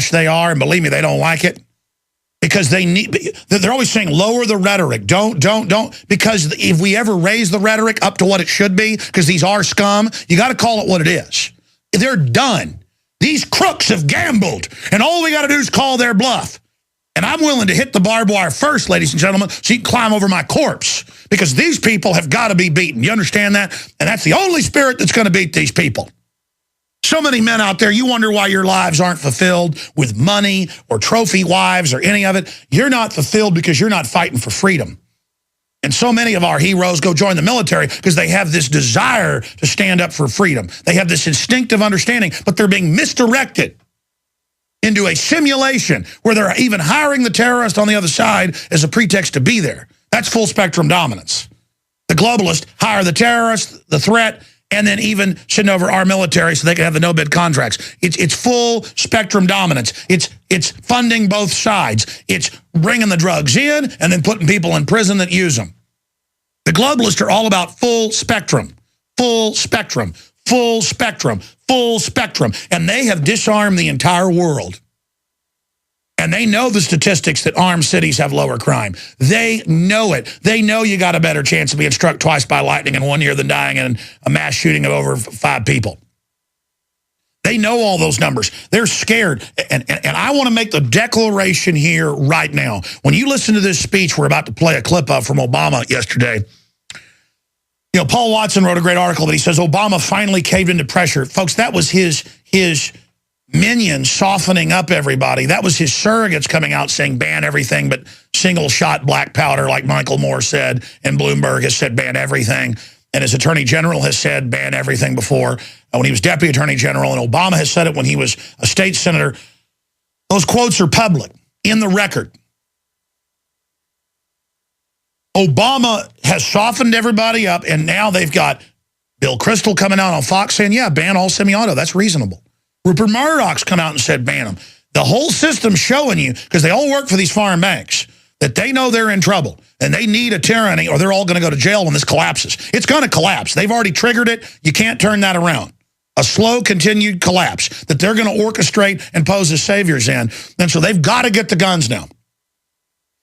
backlash they are, and believe me, they don't like it. Because they're always saying, lower the rhetoric. Don't. Because if we ever raise the rhetoric up to what it should be, because these are scum, you got to call it what it is. They're done. These crooks have gambled, and all we got to do is call their bluff. And I'm willing to hit the barbed wire first, ladies and gentlemen, so you can climb over my corpse. Because these people have got to be beaten. You understand that? And that's the only spirit that's going to beat these people. So many men out there, you wonder why your lives aren't fulfilled with money or trophy wives or any of it. You're not fulfilled because you're not fighting for freedom. And so many of our heroes go join the military because they have this desire to stand up for freedom. They have this instinctive understanding, but they're being misdirected into a simulation where they're even hiring the terrorist on the other side as a pretext to be there. That's full spectrum dominance. The globalists hire the terrorist, the threat, and then even send over our military so they can have the no-bid contracts. It's full spectrum dominance. It's funding both sides. It's bringing the drugs in and then putting people in prison that use them. The globalists are all about full spectrum, full spectrum, full spectrum, full spectrum. And they have disarmed the entire world. And they know the statistics that armed cities have lower crime. They know it. They know you got a better chance of being struck twice by lightning in 1 year than dying in a mass shooting of over 5 people. They know all those numbers. They're scared. And I want to make the declaration here right now. When you listen to this speech we're about to play a clip of from Obama yesterday, you know, Paul Watson wrote a great article that he says Obama finally caved into pressure. Folks, that was his minions softening up everybody. That was his surrogates coming out saying ban everything but single-shot black powder, like Michael Moore said, and Bloomberg has said ban everything, and his attorney general has said ban everything before when he was deputy attorney general, and Obama has said it when he was a state senator. Those quotes are public, in the record. Obama has softened everybody up, and now they've got Bill Kristol coming out on Fox saying, yeah, ban all semi-auto. That's reasonable. Rupert Murdoch's come out and said ban them. The whole system's showing you, because they all work for these foreign banks, that they know they're in trouble and they need a tyranny or they're all going to go to jail when this collapses. It's going to collapse. They've already triggered it. You can't turn that around. A slow, continued collapse that they're going to orchestrate and pose as saviors in. And so they've got to get the guns now.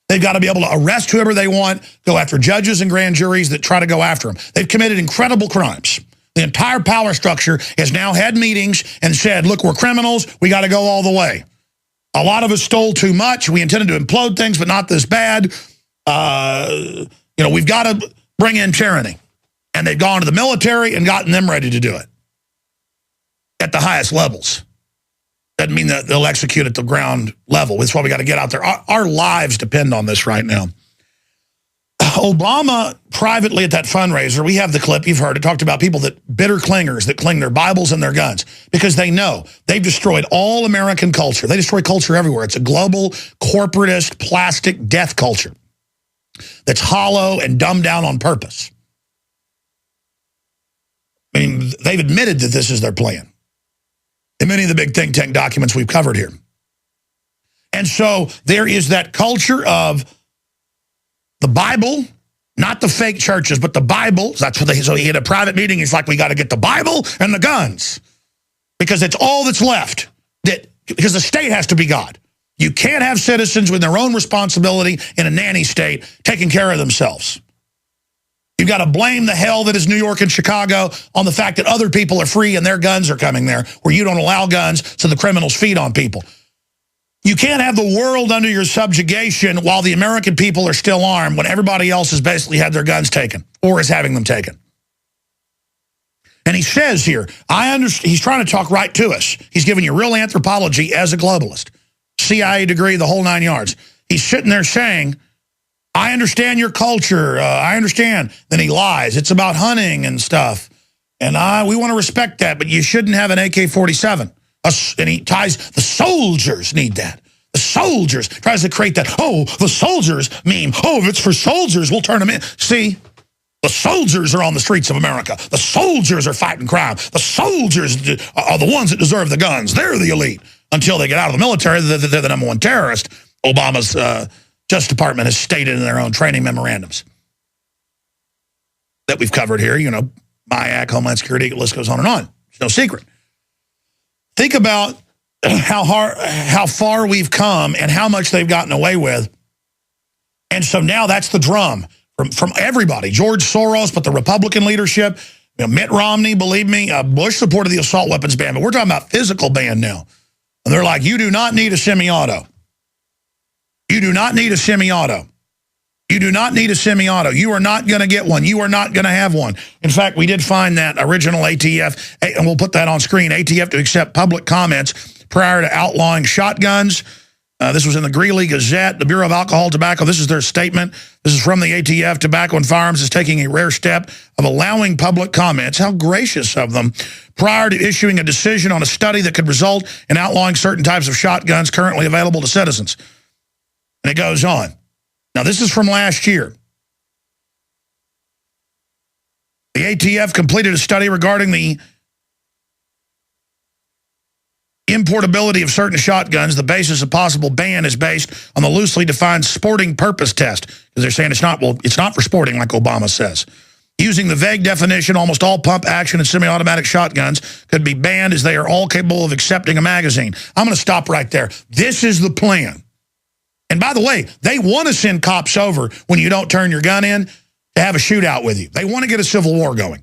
They've got to be able to arrest whoever they want, go after judges and grand juries that try to go after them. They've committed incredible crimes. The entire power structure has now had meetings and said, look, we're criminals. We got to go all the way. A lot of us stole too much. We intended to implode things, but not this bad. You know, we've got to bring in tyranny. And they've gone to the military and gotten them ready to do it at the highest levels. Doesn't mean that they'll execute at the ground level. That's why we got to get out there. Our lives depend on this right now. Obama privately at that fundraiser, we have the clip, you've heard it, talked about people that bitter clingers that cling their Bibles and their guns because they know they've destroyed all American culture. They destroy culture everywhere. It's a global, corporatist, plastic death culture that's hollow and dumbed down on purpose. I mean, they've admitted that this is their plan in many of the big think tank documents we've covered here. And so there is that culture of the Bible, not the fake churches, but the Bible. That's what so he had a private meeting. He's like, we got to get the Bible and the guns because it's all that's left. Because the state has to be God. You can't have citizens with their own responsibility in a nanny state taking care of themselves. You've got to blame the hell that is New York and Chicago on the fact that other people are free and their guns are coming there, where you don't allow guns so the criminals feed on people. You can't have the world under your subjugation while the American people are still armed when everybody else has basically had their guns taken or is having them taken. And he says here, I understand, he's trying to talk right to us. He's giving you real anthropology as a globalist. CIA degree, the whole 9 yards. He's sitting there saying, I understand your culture. I understand. Then he lies. It's about hunting and stuff. And we want to respect that, but you shouldn't have an AK-47. And he ties, the soldiers need that. The soldiers, tries to create that, oh, the soldiers meme. Oh, if it's for soldiers, we'll turn them in. See, the soldiers are on the streets of America. The soldiers are fighting crime. The soldiers are the ones that deserve the guns. They're the elite. Until they get out of the military, they're the number one terrorist. Obama's Justice Department has stated in their own training memorandums that we've covered here. You know, MIAC, Homeland Security, the list goes on and on. It's no secret. Think about how far we've come and how much they've gotten away with. And so now that's the drum from everybody. George Soros, but the Republican leadership, Mitt Romney, believe me, Bush supported the assault weapons ban, but we're talking about physical ban now. And they're like, you do not need a semi-auto. You do not need a semi-auto. You do not need a semi-auto. You are not going to get one. You are not going to have one. In fact, we did find that original ATF, and we'll put that on screen, ATF to accept public comments prior to outlawing shotguns. This was in the Greeley Gazette, the Bureau of Alcohol, Tobacco. This is their statement. This is from the ATF. Tobacco and Firearms is taking a rare step of allowing public comments. How gracious of them. Prior to issuing a decision on a study that could result in outlawing certain types of shotguns currently available to citizens. And it goes on. Now, this is from last year. The ATF completed a study regarding the importability of certain shotguns. The basis of possible ban is based on the loosely defined sporting purpose test, because they're saying it's not for sporting, like Obama says. Using the vague definition, almost all pump action and semi-automatic shotguns could be banned as they are all capable of accepting a magazine. I'm going to stop right there. This is the plan. And by the way, they want to send cops over when you don't turn your gun in to have a shootout with you. They want to get a civil war going.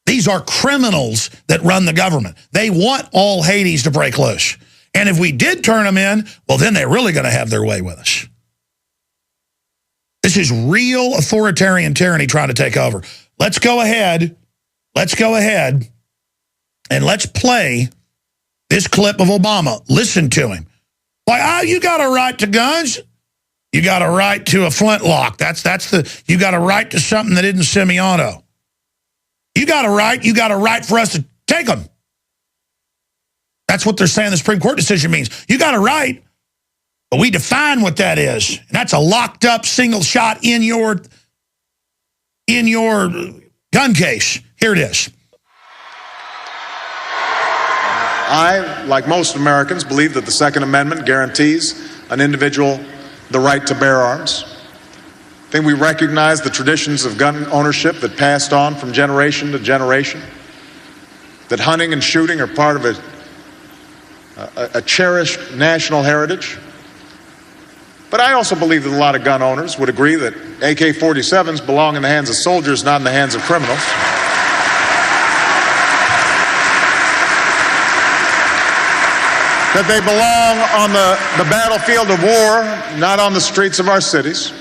These are criminals that run the government. They want all Hades to break loose. And if we did turn them in, well, then they're really going to have their way with us. This is real authoritarian tyranny trying to take over. Let's go ahead. Let's go ahead and let's play this clip of Obama. Listen to him. Like, you got a right to guns. You got a right to a flintlock. You got a right to something that isn't semi-auto. You got a right for us to take them. That's what they're saying the Supreme Court decision means. You got a right, but we define what that is. And that's a locked up single shot in your gun case. Here it is. I, like most Americans, believe that the Second Amendment guarantees an individual the right to bear arms. I think we recognize the traditions of gun ownership that passed on from generation to generation, that hunting and shooting are part of a cherished national heritage. But I also believe that a lot of gun owners would agree that AK-47s belong in the hands of soldiers, not in the hands of criminals. That they belong on the battlefield of war, not on the streets of our cities.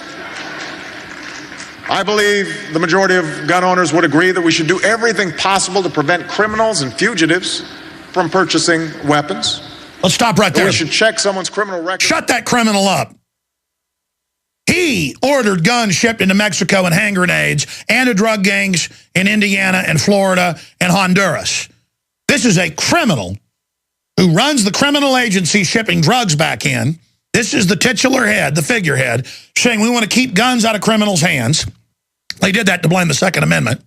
I believe the majority of gun owners would agree that we should do everything possible to prevent criminals and fugitives from purchasing weapons. Let's stop right there. We should check someone's criminal record. Shut that criminal up. He ordered guns shipped into Mexico and hand grenades and to drug gangs in Indiana and Florida and Honduras. This is a criminal who runs the criminal agency shipping drugs back in. This is the titular head, the figurehead, saying we want to keep guns out of criminals' hands. They did that to blame the Second Amendment.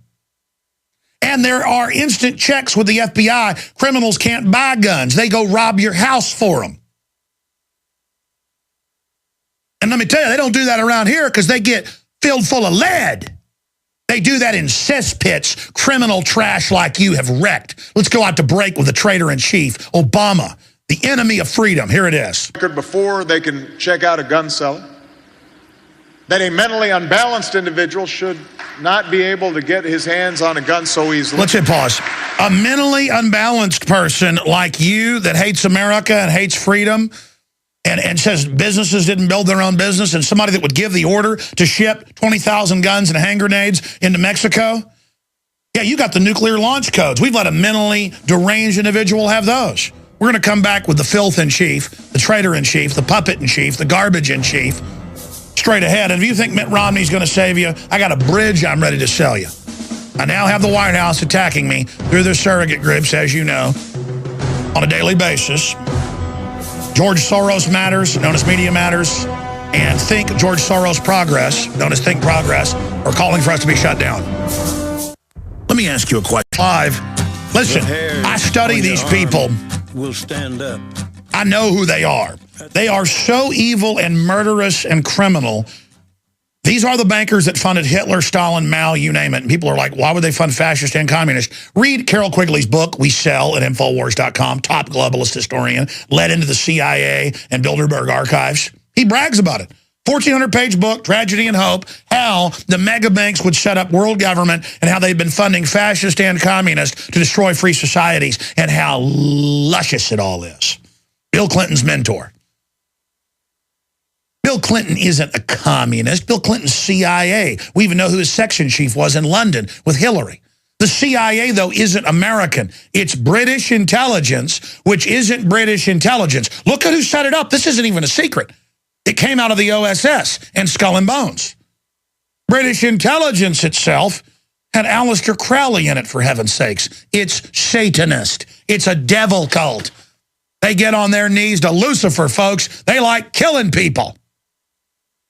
And there are instant checks with the FBI. Criminals can't buy guns. They go rob your house for them. And let me tell you, they don't do that around here because they get filled full of lead. They do that in cesspits. Criminal trash like you have wrecked. Let's go out to break with the traitor-in-chief, Obama, the enemy of freedom. Here it is. Before they can check out a gun seller, that a mentally unbalanced individual should not be able to get his hands on a gun so easily. Let's hit pause. A mentally unbalanced person like you that hates America and hates freedom and says businesses didn't build their own business, and somebody that would give the order to ship 20,000 guns and hand grenades into Mexico, yeah, you got the nuclear launch codes. We've let a mentally deranged individual have those. We're going to come back with the filth-in-chief, the traitor-in-chief, the puppet-in-chief, the garbage-in-chief, straight ahead. And if you think Mitt Romney's going to save you, I got a bridge I'm ready to sell you. I now have the White House attacking me through their surrogate groups, as you know, on a daily basis. George Soros Matters, known as Media Matters, and Think George Soros Progress, known as Think Progress, are calling for us to be shut down. Let me ask you a question. Live. Listen, I study these people. Will stand up. I know who they are. They are so evil and murderous and criminal These are the bankers that funded Hitler, Stalin, Mao, you name it. And people are like, why would they fund fascist and communist? Read Carol Quigley's book, We Sell, at Infowars.com, top globalist historian, led into the CIA and Bilderberg archives. He brags about it. 1,400-page book, Tragedy and Hope, how the mega banks would set up world government and how they've been funding fascist and communist to destroy free societies and how luscious it all is. Bill Clinton's mentor. Bill Clinton isn't a communist. Bill Clinton's CIA. We even know who his section chief was in London with Hillary. The CIA, though, isn't American. It's British intelligence, which isn't British intelligence. Look at who set it up. This isn't even a secret. It came out of the OSS and Skull and Bones. British intelligence itself had Aleister Crowley in it, for heaven's sakes. It's Satanist. It's a devil cult. They get on their knees to Lucifer, folks. They like killing people.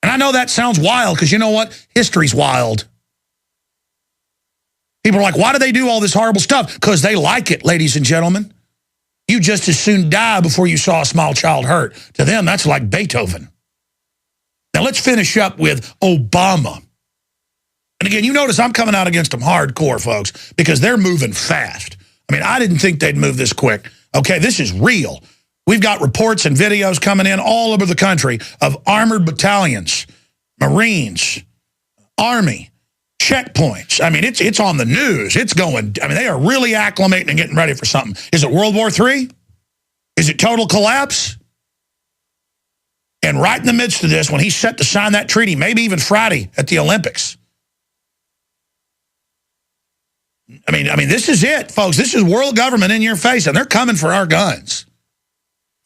And I know that sounds wild because you know what? History's wild. People are like, why do they do all this horrible stuff? Because they like it, ladies and gentlemen. You just as soon die before you saw a small child hurt. To them, that's like Beethoven. Now let's finish up with Obama. And again, you notice I'm coming out against them hardcore, folks, because they're moving fast. I mean, I didn't think they'd move this quick. Okay, this is real. We've got reports and videos coming in all over the country of armored battalions, Marines, Army, checkpoints. I mean, it's on the news. It's going, I mean, they are really acclimating and getting ready for something. Is it World War III? Is it total collapse? And right in the midst of this, when he's set to sign that treaty, maybe even Friday at the Olympics. I mean, this is it, folks. This is world government in your face, and they're coming for our guns.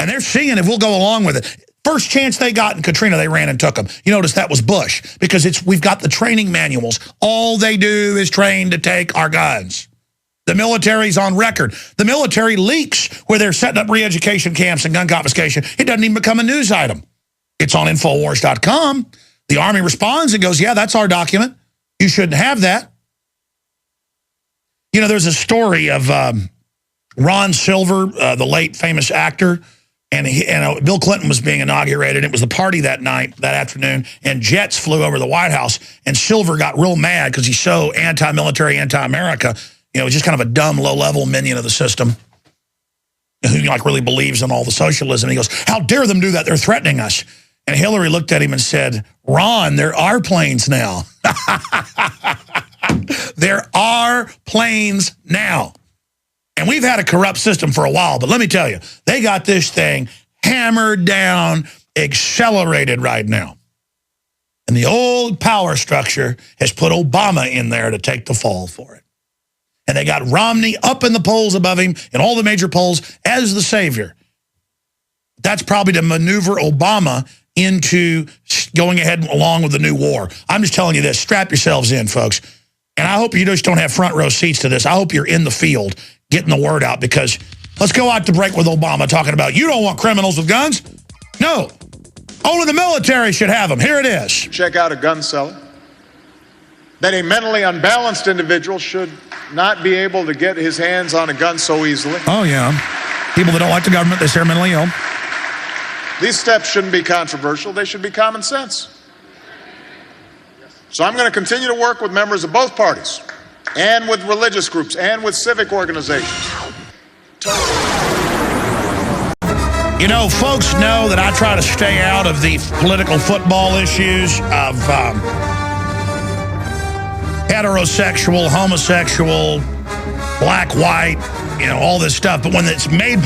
And they're seeing if we'll go along with it. First chance they got in Katrina, they ran and took them. You notice that was Bush, because we've got the training manuals. All they do is train to take our guns. The military's on record. The military leaks where they're setting up re-education camps and gun confiscation. It doesn't even become a news item. It's on Infowars.com. The Army responds and goes, yeah, that's our document. You shouldn't have that. You know, there's a story of Ron Silver, the late famous actor, and Bill Clinton was being inaugurated. It was the party that night, that afternoon, and jets flew over the White House, and Silver got real mad because he's so anti-military, anti-America. You know, just kind of a dumb, low-level minion of the system who like really believes in all the socialism. He goes, how dare them do that? They're threatening us. And Hillary looked at him and said, Ron, there are planes now. There are planes now. And we've had a corrupt system for a while, but let me tell you, they got this thing hammered down, accelerated right now. And the old power structure has put Obama in there to take the fall for it. And they got Romney up in the polls above him in all the major polls as the savior. That's probably to maneuver Obama into going ahead along with the new war. I'm just telling you this, strap yourselves in, folks. And I hope you just don't have front row seats to this. I hope you're in the field getting the word out, because let's go out to break with Obama talking about you don't want criminals with guns. No, only the military should have them. Here it is. Check out a gun seller. That a mentally unbalanced individual should not be able to get his hands on a gun so easily. Oh, yeah. People that don't like the government, they say are mentally ill. These steps shouldn't be controversial. They should be common sense. So I'm going to continue to work with members of both parties and with religious groups and with civic organizations. You know, folks know that I try to stay out of the political football issues of heterosexual, homosexual, black, white, you know, all this stuff. But when it's made